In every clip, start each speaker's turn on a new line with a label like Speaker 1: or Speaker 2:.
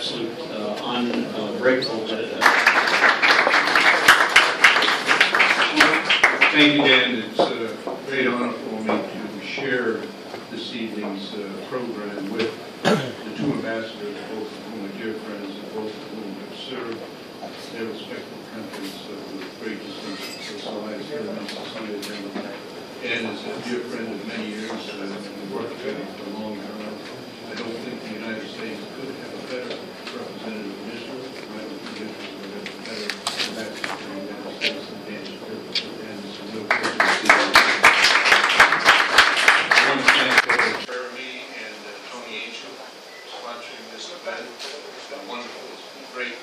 Speaker 1: absolute unbreakable.
Speaker 2: Thank you, Dan. It's a great honor for me to share this evening's program with the two ambassadors, both of whom are dear friends and both of whom have served their respective countries with great distinction. So I society and as a dear friend of many years, we worked together for a long time. I don't think the United States could have a better representative of Israel. I don't think Israel would have a better ambassador to the United States than Dan Shapira. And it's a real pleasure to see you. I want to thank Jeremy and Tony Angel for sponsoring this event. It's been wonderful. It's been a great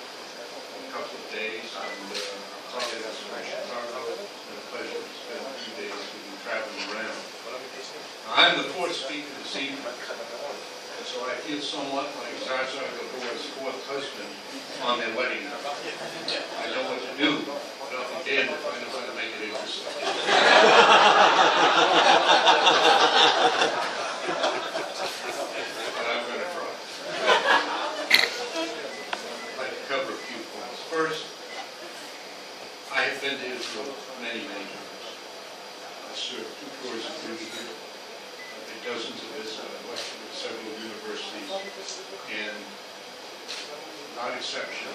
Speaker 2: couple of days. And colleagues from Chicago, it's been a pleasure to spend a few days with you traveling around. Now, I'm the fourth speaker this evening, and so I feel somewhat like Zaza Gabor's fourth husband on their wedding night. I know what to do, but I'll be damned if I know how to make it interesting. But I'm going to try. I'd like to cover a few points. First, I have been to Israel many, many times. I served 2 tours of duty here. I've been dozens of visits. I've lectured at several universities. And without exception,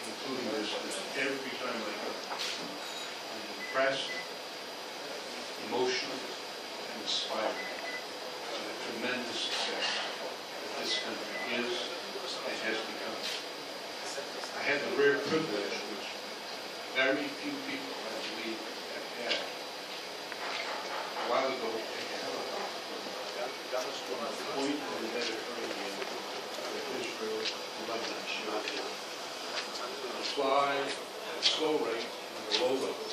Speaker 2: including this, every time I go, I'm impressed, emotional, and inspired by the tremendous success that this country is and has become. I had the rare privilege, which very few people, I believe, have had. A while ago, to take a helicopter from a point in the Mediterranean where Israel and Lebanon share. To fly at a slow rate on the low level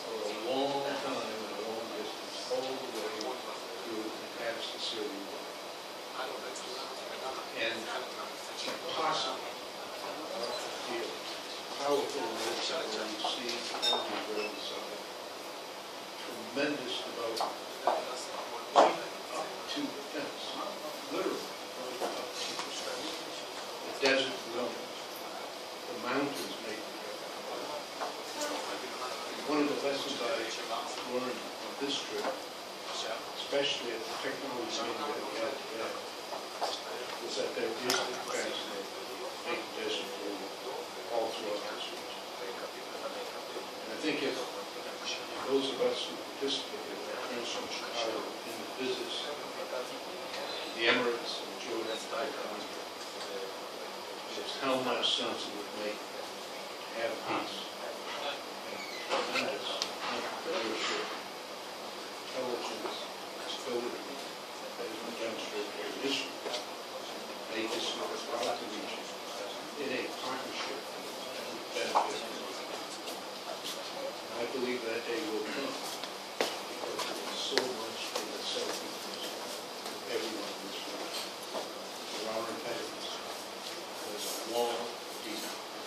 Speaker 2: for a long time and a long distance, all the way through and past the Syrian border. And it's impossible to feel powerful words that were received on the Israeli side. Tremendous development. Right up to the fence. Literally, right up to the fence. The desert grows. The mountains make the earth. One of the lessons I learned on this trip, especially at the technology meeting that we had today, was that there is the capacity to make the desert grow all throughout this region. And I think if those of us who participated, our friends from Chicago, in the visits, the Emirates, and Jordan, it's how much sense it would make to have peace, and tremendous entrepreneurship, intelligence, stability that has been demonstrated here in Israel. Make this throughout the region in a partnership that would benefit. I believe that day will come because there is so much in the self-interest of everyone in this room. There are impediments. There's a long, deep,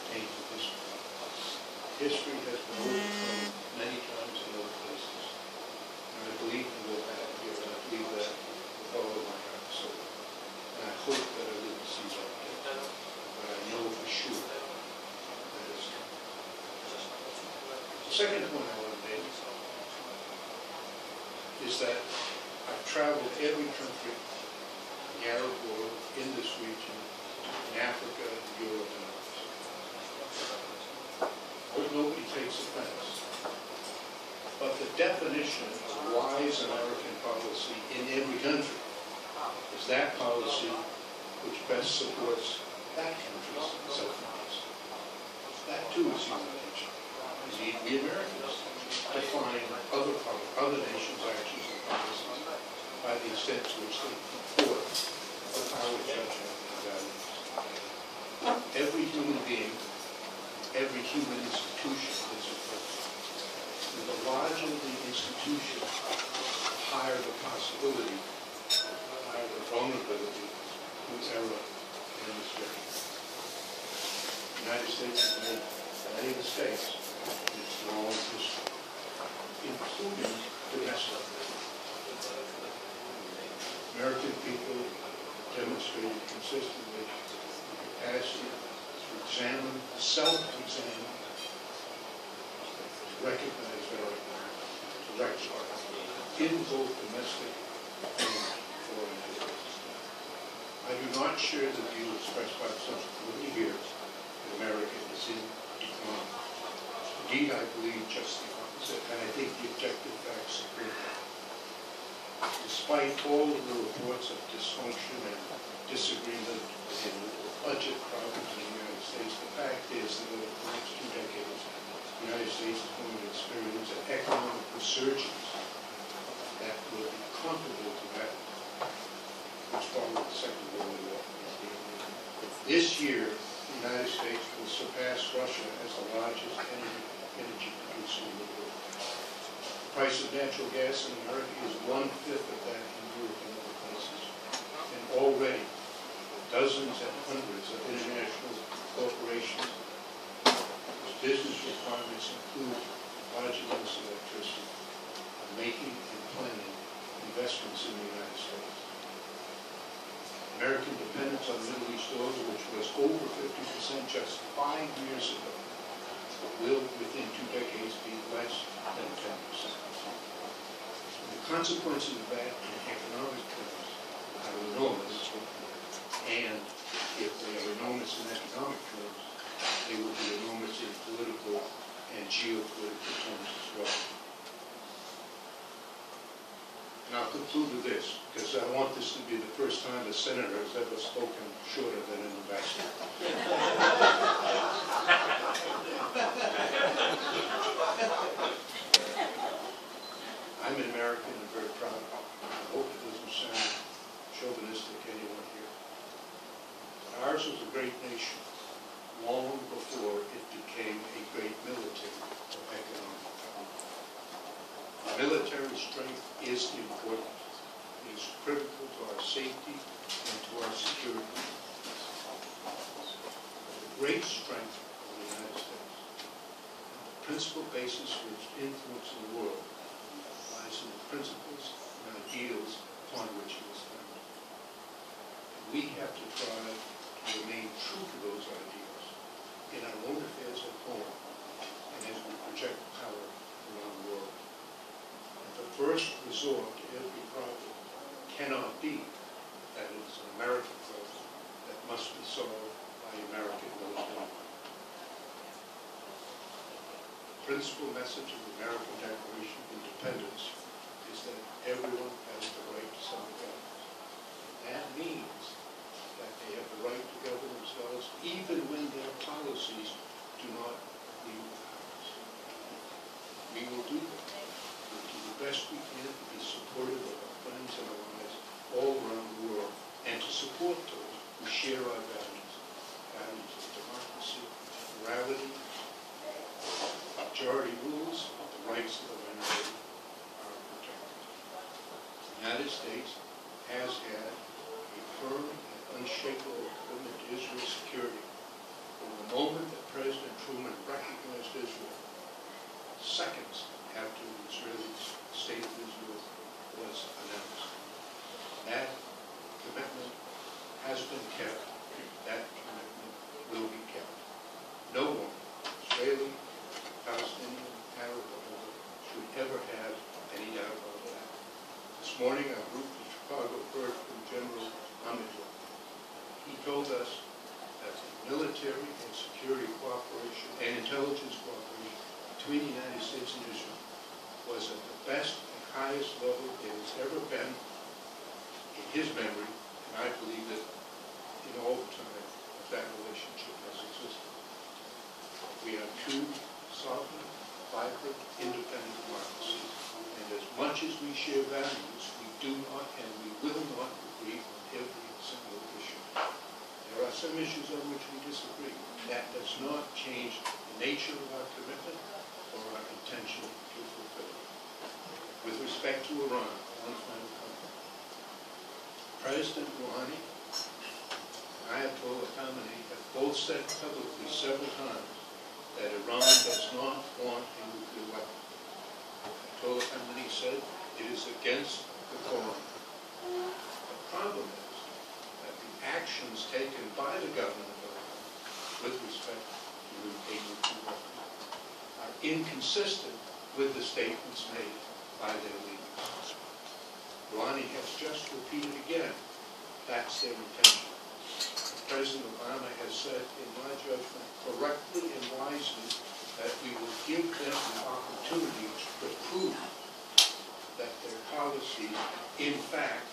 Speaker 2: tainted history. History has been overcome many times in other places. And I believe we will have here, and I believe that with all of my heart and soul. And I hope that I live to see that day. But I know for sure that it's coming. The second point I want to make is that I've traveled every country in the Arab world, in this region, in Africa, Europe, and others. Hope nobody takes offense. But the definition of wise American policy in every country is that policy which best supports that country's self-interest. That too is human nature. Indeed, we Americans define other nations' actions and policies by the extent to which they comport with our judgment and values. Every human being, every human institution is important. And the larger the institution, the higher the possibility, the higher the vulnerability to error and mistake. The United States has made many mistakes in its long history, including domestic. American people demonstrated consistently examine, self-examine, recognize our direction in both domestic and foreign affairs. I do not share the view expressed by the subsequently here that America is in decline. Indeed, I believe just the opposite, and I think the objective facts support that. Despite all of the reports of dysfunction and disagreement in budget problems in the United States, the fact is that over the next 2 decades, the United States is going to experience an economic resurgence that will be comparable to that which followed the Second World War. This year, the United States will surpass Russia as the largest energy producer in the world. The price of natural gas in America is 1/5 of that in Europe and other places. And already, dozens and hundreds of international corporations whose business requirements include large amounts of electricity are making and planning investments in the United States. American dependence on Middle East oil, which was over 50% just 5 years ago, will within 2 decades be less than 10%. The consequences of that in economic terms are enormous, and if they are enormous in economic terms, they will be enormous in political and geopolitical terms as well. And I'll conclude with this, because I want this to be the first time a senator has ever spoken shorter than an ambassador. I'm an American and very proud. I hope it doesn't sound chauvinistic to anyone here. But ours was a great nation long before it became a great military or economic power. Military strength is important. It is critical to our safety and to our security. The great strength of the United States, the principal basis for its influence in the world, lies in the principles and ideals upon which it was founded. And we have to try to remain true to those ideals in our own affairs at home and as we project power around the world. The first resort to every problem cannot be that it is an American problem that must be solved by American military. The principal message of the American Declaration of Independence is that everyone has the right to self-governance. That means that they have the right to govern themselves even when their policies do not agree with ours. We will do that. Best we can to be supportive of our friends and allies all around the world, and to support those who share our values, values of democracy, morality, majority rules, the rights of the minority are protected. The United States has had a firm and unshakable commitment to Israel's security. From the moment that President Truman recognized Israel, seconds after the Israeli state of Israel was announced. That commitment has been kept. That commitment will be kept. No one, Israeli, Palestinian, Arab, or other, should ever have any doubt about that. This morning, our group in Chicago heard from General Amidor. He told us that the military and security cooperation and intelligence cooperation between the United States and Israel was at the best and highest level it has ever been in his memory, and I believe that in all the time that relationship has existed. We are two sovereign, vibrant, independent democracies, and as much as we share values, we do not and we will not agree on every single issue. There are some issues on which we disagree. That does not change the nature of our commitment or our intention to fulfill it. With respect to Iran, one final comment. President Rouhani and Ayatollah Khamenei have both said publicly several times that Iran does not want a nuclear weapon. Ayatollah Khamenei said it is against the Quran. The problem is that the actions taken by the government of Iran with respect inconsistent with the statements made by their leaders. Ronnie has just repeated again, that's their intention. President Obama has said, in my judgment, correctly and wisely, that we will give them the opportunity to prove that their policies, in fact,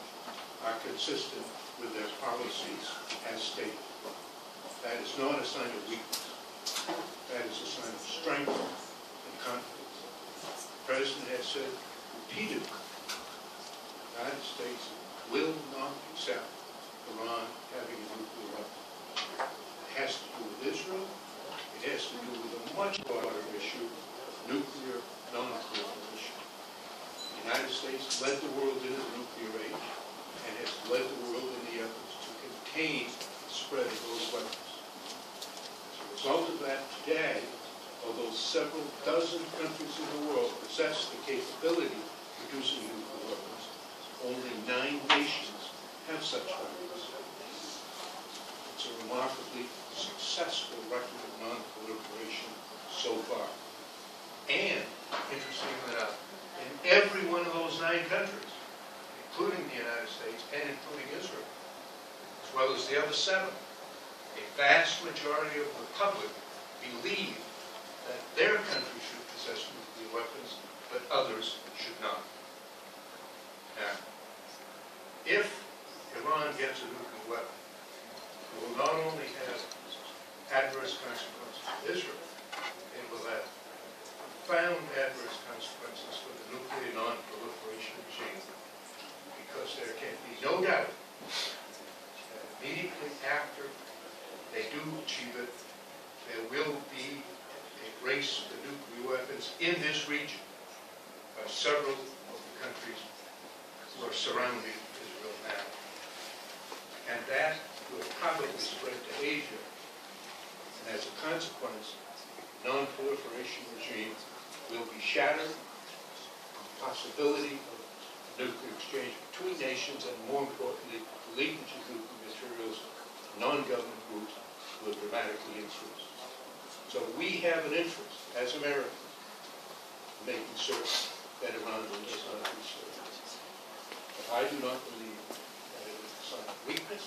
Speaker 2: are consistent with their policies as stated. That is not a sign of weakness. That is a sign of strength and confidence. The President has said repeatedly, the United States will not accept Iran having a nuclear weapon. It has to do with Israel. It has to do with a much broader issue, nuclear non-proliferation. The United States led the world into the nuclear age and has led the world in the efforts to contain the spread of those weapons. As a result of that, today, although several dozen countries in the world possess the capability of producing nuclear weapons, only 9 nations have such weapons. It's a remarkably successful record of non-proliferation so far. And, interestingly enough, in every one of those 9 countries, including the United States and including Israel, as well as the other 7, a vast majority of the public believe that their country should possess nuclear weapons, but others should not. Now, if Iran gets a nuclear weapon, it will not only have adverse consequences for Israel, it will have profound adverse consequences for the nuclear non-proliferation regime, because there can be no doubt that immediately after they do achieve it, there will be a race to nuclear weapons in this region by several of the countries who are surrounding Israel now. And that will probably spread to Asia. And as a consequence, the non-proliferation regime will be shattered. The possibility of nuclear exchange between nations, and more importantly, the leakage of nuclear materials to non-government groups, will dramatically increase. So we have an interest, as Americans, in making certain that Iran will not be served. But I do not believe that it is a sign of weakness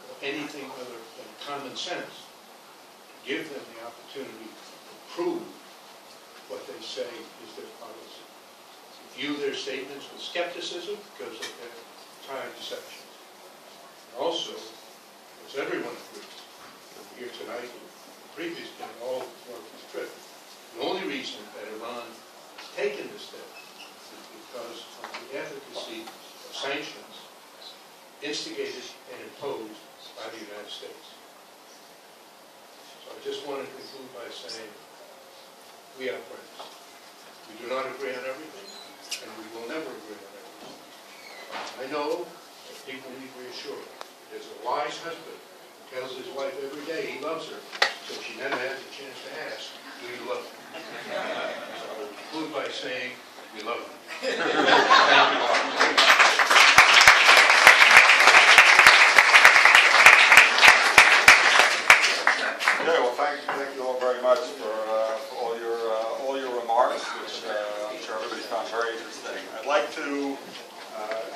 Speaker 2: or anything other than common sense to give them the opportunity to prove what they say is their policy. View their statements with skepticism because of their entire deceptions. And also, as everyone agrees, here tonight, the previous time, all throughout this trip, the only reason that Iran has taken this step is because of the efficacy of sanctions instigated and imposed by the United States. So I just want to conclude by saying, we are friends. We do not agree on everything, and we will never agree on everything. I know that people need reassuring. There's a wise husband who tells his wife every day he loves her, so she never has a chance to ask, do you love her? So I will conclude by saying, we love her. Thank you all.
Speaker 3: Okay, well, thank you all very much for all your remarks, which I'm sure everybody found very interesting. I'd like to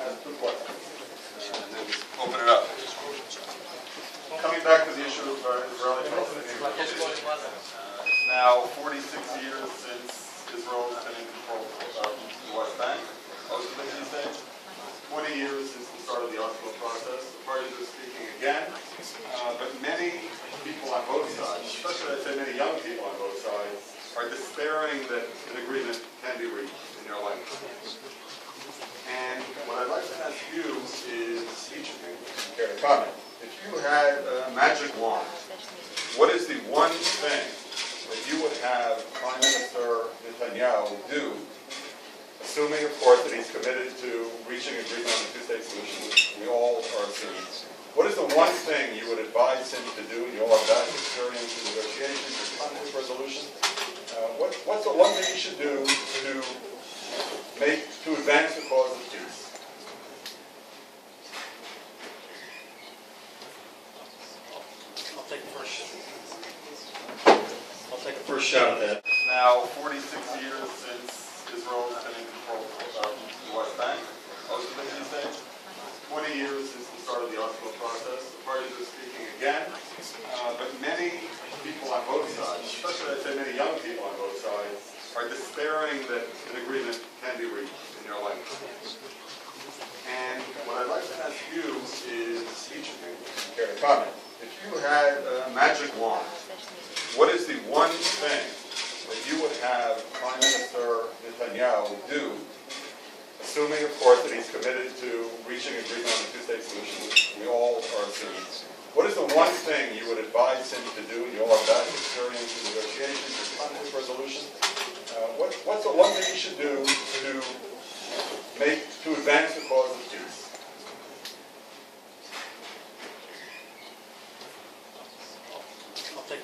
Speaker 3: ask 2 questions and then open it up. Coming back to the issue of Israeli-Palestinian, it's now 46 years since Israel has been in control of the West Bank, most of it these days. 20 years since the start of the Oslo process. The parties are speaking again, but many people on both sides, especially I'd say many young people on both sides, are despairing that an agreement can be reached in your lifetime. And what I'd like to ask you is, each of you, if you care to comment, if you had a magic wand, what is the one thing that you would have Prime Minister Netanyahu do, assuming, of course, that he's committed to reaching agreement on the 2-state solution, which we all are assuming? What is the one thing you would advise him to do? You all have that experience in negotiations and conflict resolution. What's the one thing you should do to advance the cause of peace?
Speaker 4: I'll take a first shot at that.
Speaker 3: now 46 years since Israel has been in control of the West Bank, most of it these days. 20 years since the start of the Oslo process. The parties are speaking again, but many people on both sides, especially I'd say many young people on both sides, are despairing that an agreement can be reached in your lifetime. And what I'd like to ask you is, each of you, if you care to comment, if you had a magic wand, what is the one thing that you would have Prime Minister Netanyahu do, assuming, of course, that he's committed to reaching agreement on a two-state solution, which we all are assuming? What is the one thing you would advise him to do? You all have that experience in negotiations and conflict resolution. What's the one thing he should do to advance the cause of peace?
Speaker 1: I'll take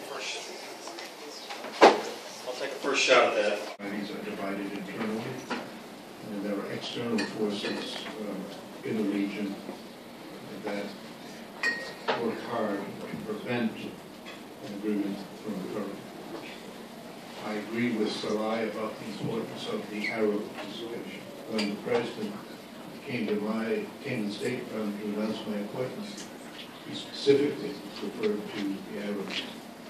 Speaker 1: the first shot at that.
Speaker 4: Parties are divided internally, and there are external forces in the region that work hard to prevent an agreement from occurring. I agree with Sarai about the importance of the Arab discussion. When the President came to the State Department to announce my appointment, he specifically referred to the Arab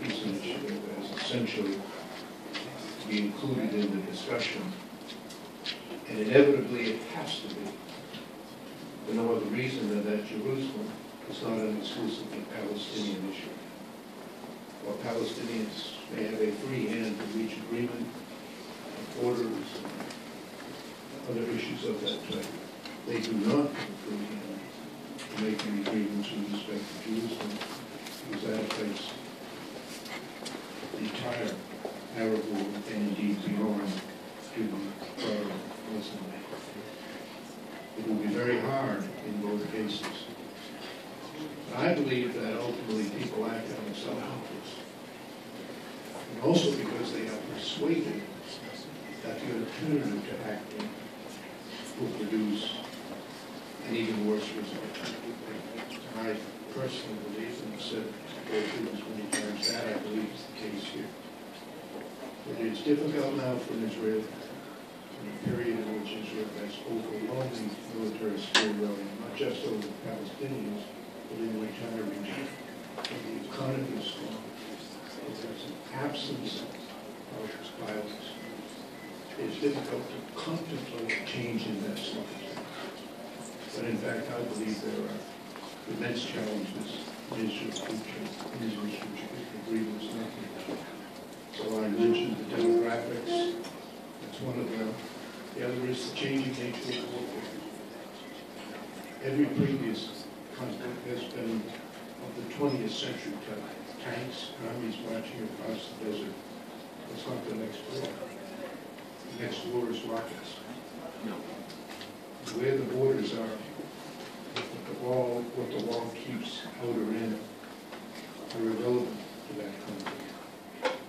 Speaker 4: Peace Initiative as essentially to be included in the discussion. And inevitably it has to be, for no other reason than that Jerusalem is not an exclusively Palestinian issue. While Palestinians may have a free hand to reach agreement on borders and other issues of that type, they do not have a free hand to make any agreements with respect to Jerusalem, because that affects the entire Arab world and indeed beyond to the broader Muslim. It will be very hard in both cases. I believe that ultimately people act out of self-interest. And also because they are persuaded that the alternative to acting will produce an even worse result. I personally believe, and I've said this many times, that I believe is the case here. But it's difficult now for Israel, in a period in which Israel has overwhelming military skill running, not just over the Palestinians, but in the entire region. The economy is strong. There's an absence of violence. It's difficult to contemplate change in that circumstance. But in fact, I believe there are immense challenges in Israel's future, if agreement is not reached. So I mentioned the demographics. That's one of them. The other is the changing nature of warfare. Every previous conflict has been of the 20th century type. Tanks, armies marching across the desert. That's not the next war. The next war is rockets. No. Where the borders are, what the wall keeps out or in, are irrelevant to that conflict.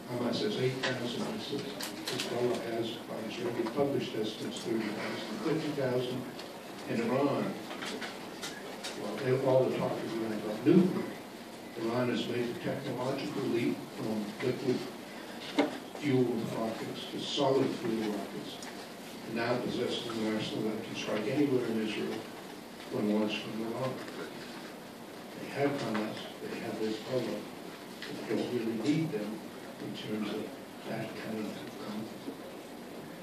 Speaker 4: Hamas has 8,000 missiles. Hezbollah has, by Israeli published estimates, 30,000, 50,000. And Iran, well, all the talk is around about nuclear. Iran has made a technological leap from liquid fuel rockets to solid fuel rockets, and now possesses an arsenal that can strike anywhere in Israel when launched from Iran. They have Hamas, they have Hezbollah, but they don't really need them in terms of that kind of conflict.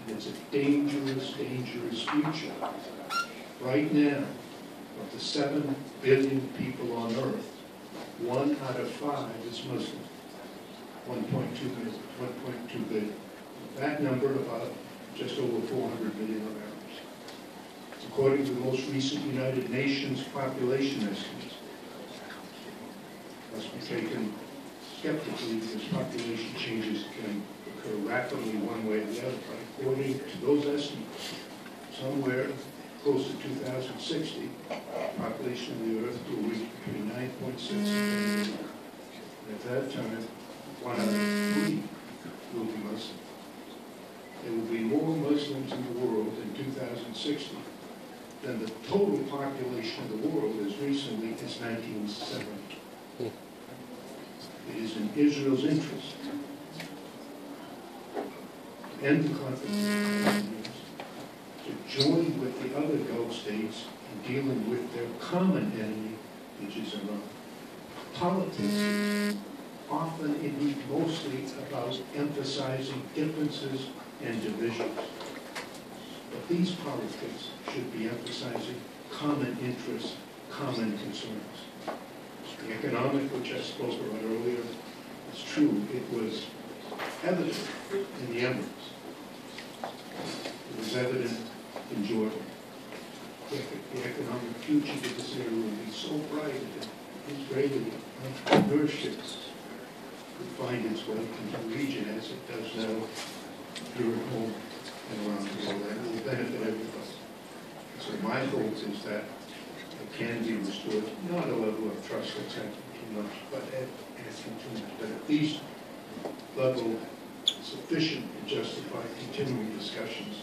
Speaker 4: And it's a dangerous, dangerous future. Right now, of the 7 billion people on Earth, 1 out of 5 is Muslim. 1.2 billion. That number, about just over 400 million are Arabs. According to the most recent United Nations population estimates, must be taken skeptically because population changes can occur rapidly one way or the other. But according to those estimates, somewhere close to 2060, the population of the Earth will reach between 9.6 and 10 billion. At that time, 1 out of 3 will be Muslim. There will be more Muslims in the world in 2060 than the total population of the world as recently as 1970. It is in Israel's interest end the conflict in the coming years, to join with the other Gulf states in dealing with their common enemy, which is Iran. Politics, often indeed mostly about emphasizing differences and divisions. But these politics should be emphasizing common interests, common concerns. The economic, which I spoke about earlier, is true. It was evident in the Emirates. It was evident in Jordan. The economic future of this area will be so bright that Israeli entrepreneurship could find its way into the region as it does now here at home and around the world. And it will benefit everybody. So my hope is that it can be restored, not a level of trust that's too much, but at least level sufficient to justify continuing discussions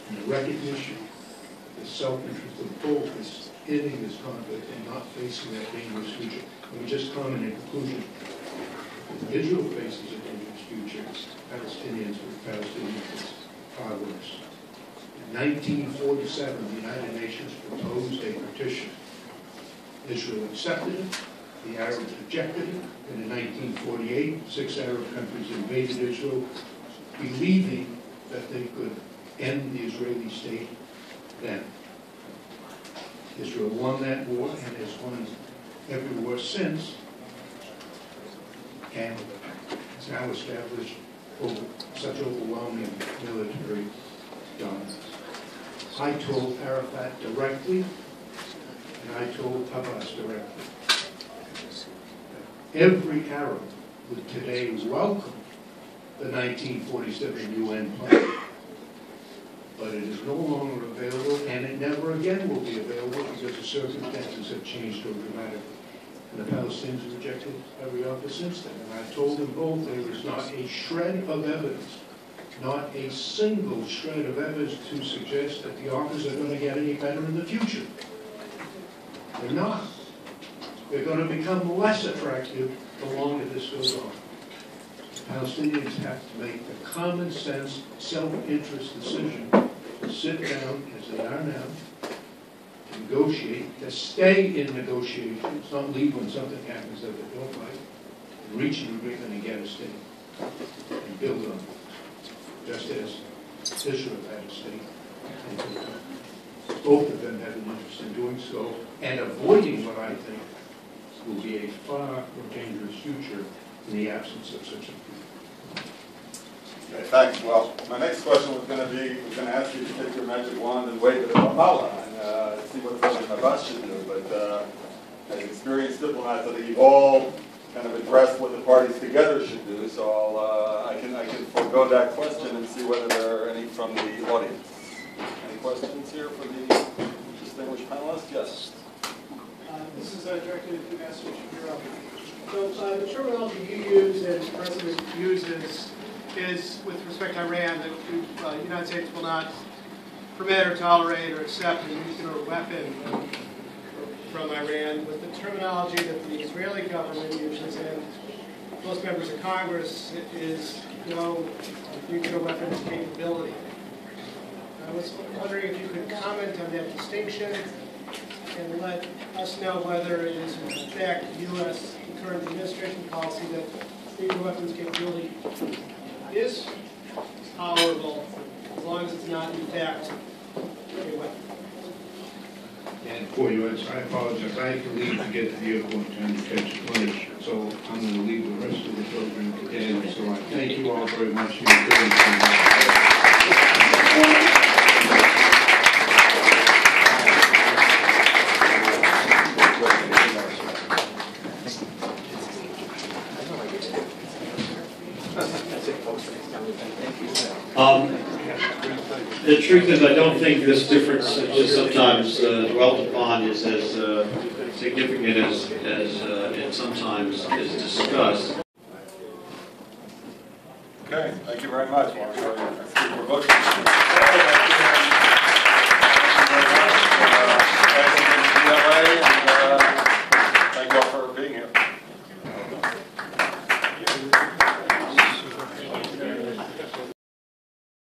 Speaker 4: and the recognition of the self-interest of both is ending this conflict and not facing that dangerous future. Let me just comment in conclusion. Israel faces a dangerous future. Palestinians with Palestinians far worse. In 1947, the United Nations proposed a partition. Israel accepted it. The Arabs rejected it. And in 1948, 6 Arab countries invaded Israel, believing that they could end the Israeli state then. Israel won that war and has won every war since, and has now established such overwhelming military dominance. I told Arafat directly, and I told Abbas directly, every Arab would today welcome the 1947 UN plan. But it is no longer available, and it never again will be available because the circumstances have changed so dramatically. And the Palestinians rejected every offer since then. And I told them both there is not a shred of evidence, not a single shred of evidence to suggest that the offers are going to get any better in the future. They're not. They're going to become less attractive the longer this goes on. The Palestinians have to make the common sense, self-interest decision to sit down, as they are now, to negotiate, to stay in negotiations, not leave when something happens that they don't like, and reach an agreement and get a state, and build on it, just as Israel had a state. And both of them have an interest in doing so, and avoiding what I think will be a far more dangerous future in the absence of such a future.
Speaker 3: Okay, thanks. Well, my next question was going to ask you to take your magic wand and wave it at Ramallah and see what President Abbas should do. But as experienced diplomats, I think you've all kind of addressed what the parties together should do. So I can forego that question and see whether there are any from the audience. Any questions here for the distinguished panelists? Yes.
Speaker 5: This is directed to Master Shapiro. So the terminology you use and the President uses is, with respect to Iran, that the United States will not permit or tolerate or accept a nuclear weapon from Iran, with the terminology that the Israeli government uses and most members of Congress is no nuclear weapons capability. I was wondering if you could comment on that distinction and let us know whether it is in fact U.S. current administration policy that nuclear weapons capability is tolerable as long as it's not in fact a weapon.
Speaker 4: And before you answer, I apologize. I have to leave to get to the airport and catch lunch, so I'm going to leave the rest of the program today. So I thank you all very much for your attention.
Speaker 1: The truth is, I don't think this difference, which is sometimes dwelt upon, is as significant as it sometimes is discussed.
Speaker 3: Okay, thank you very much. We're voting.